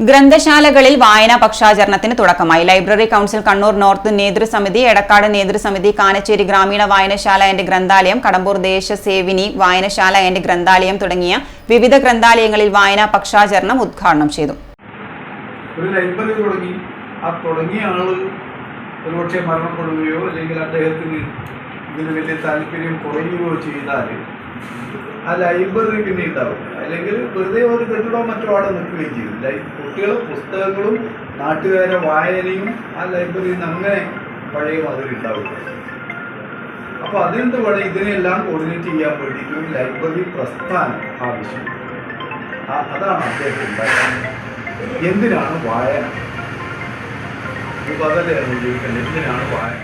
ഗ്രന്ഥശാലകളിൽ വായനാ പക്ഷാചരണത്തിന് തുടക്കമായി. ലൈബ്രറി കൗൺസിൽ കണ്ണൂർ നോർത്ത് നേതൃസമിതി, എടക്കാട് നേതൃസമിതി, കാനച്ചേരി ഗ്രാമീണ വായനശാല ആൻഡ് ഗ്രന്ഥാലയം, കടമ്പൂർ ദേശസേവിനി വായനശാല ആൻഡ് ഗ്രന്ഥാലയം തുടങ്ങിയ വിവിധ ഗ്രന്ഥാലയങ്ങളിൽ വായനാ പക്ഷാചരണം ഉദ്ഘാടനം ചെയ്തു. ഒരു ലൈബ്രറി തുടങ്ങി, ആ തുടങ്ങിയ ആള് ഒരുപക്ഷെ മരണപ്പെടുകയോ അല്ലെങ്കിൽ അദ്ദേഹത്തിന് ഇതിന് വലിയ താല്പര്യം കുറയുകയോ ചെയ്താൽ ആ ലൈബ്രറി പിന്നെ ഉണ്ടാവും. അല്ലെങ്കിൽ വെറുതെ ഒരു കെട്ടിടോ മറ്റോ അവിടെ നിൽക്കുകയും ചെയ്യും. കുട്ടികളും പുസ്തകങ്ങളും നാട്ടുകാരെ വായനയും ആ ലൈബ്രറിയിൽ നിന്ന് അങ്ങനെ പഴയ മാതിരി ഉണ്ടാവും. അപ്പോൾ അതിനെന്ത് വേണം, ഇതിനെല്ലാം കോർഡിനേറ്റ് ചെയ്യാൻ വേണ്ടിയിട്ട് ഒരു ലൈബ്രറി പ്രസ്ഥാനം ആവശ്യം. അതാണ് അദ്ദേഹം ഉണ്ടാക്കുന്നത്. എന്തിനാണ് വായന? ബദലാണ് ചോദിക്കുന്നത്, എന്തിനാണ് വായന?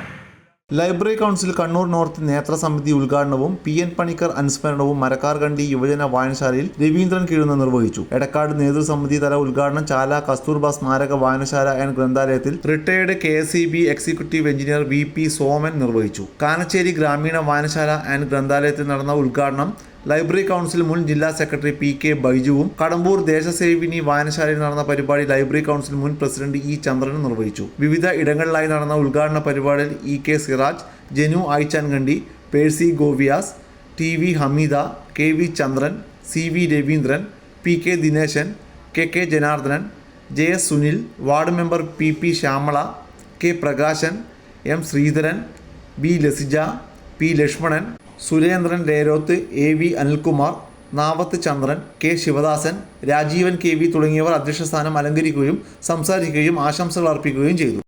ലൈബ്രറി കൗൺസിൽ കണ്ണൂർ നോർത്ത് നേതൃസമിതി ഉദ്ഘാടനവും PN പണിക്കർ അനുസ്മരണവും മരക്കാർകണ്ടി യുവജന വായനശാലയിൽ രവീന്ദ്രൻ കീഴുന്ന നിർവഹിച്ചു. എടക്കാട് നേതൃസമിതി തല ഉദ്ഘാടനം ചാല കസ്തൂർബ സ്മാരക വായനശാല ആൻഡ് ഗ്രന്ഥാലയത്തിൽ retired KSEB executive engineer VP Soman നിർവഹിച്ചു. കാനച്ചേരി ഗ്രാമീണ വായനശാല ആൻഡ് ഗ്രന്ഥാലയത്തിൽ നടന്ന ഉദ്ഘാടനം ലൈബ്രറി കൗൺസിൽ മുൻ ജില്ലാ സെക്രട്ടറി PK ബൈജുവും, കടമ്പൂർ ദേശസേവിനി വായനശാലയിൽ നടന്ന പരിപാടി ലൈബ്രറി കൗൺസിൽ മുൻ പ്രസിഡന്റ് E ചന്ദ്രനും നിർവഹിച്ചു. വിവിധ ഇടങ്ങളിലായി നടന്ന ഉദ്ഘാടന പരിപാടിയിൽ EK Siraj, Janu Ayichankandi, Percy Goviyas, TV Hameeda, KV Chandran, CV Raveendran, PK Dineshan, KK Janardhanan, JS Sunil, ward member PP Shyamala, K Prakashan, M Sreedharan, B Lasija, P Lakshmanan, Surendran Reroth, AV Anilkumar, Navath Chandran, K Sivadasan, Rajeevan KV തുടങ്ങിയവർ അധ്യക്ഷസ്ഥാനം അലങ്കരിക്കുകയും സംസാരിക്കുകയും ആശംസകൾ അർപ്പിക്കുകയും ചെയ്തു.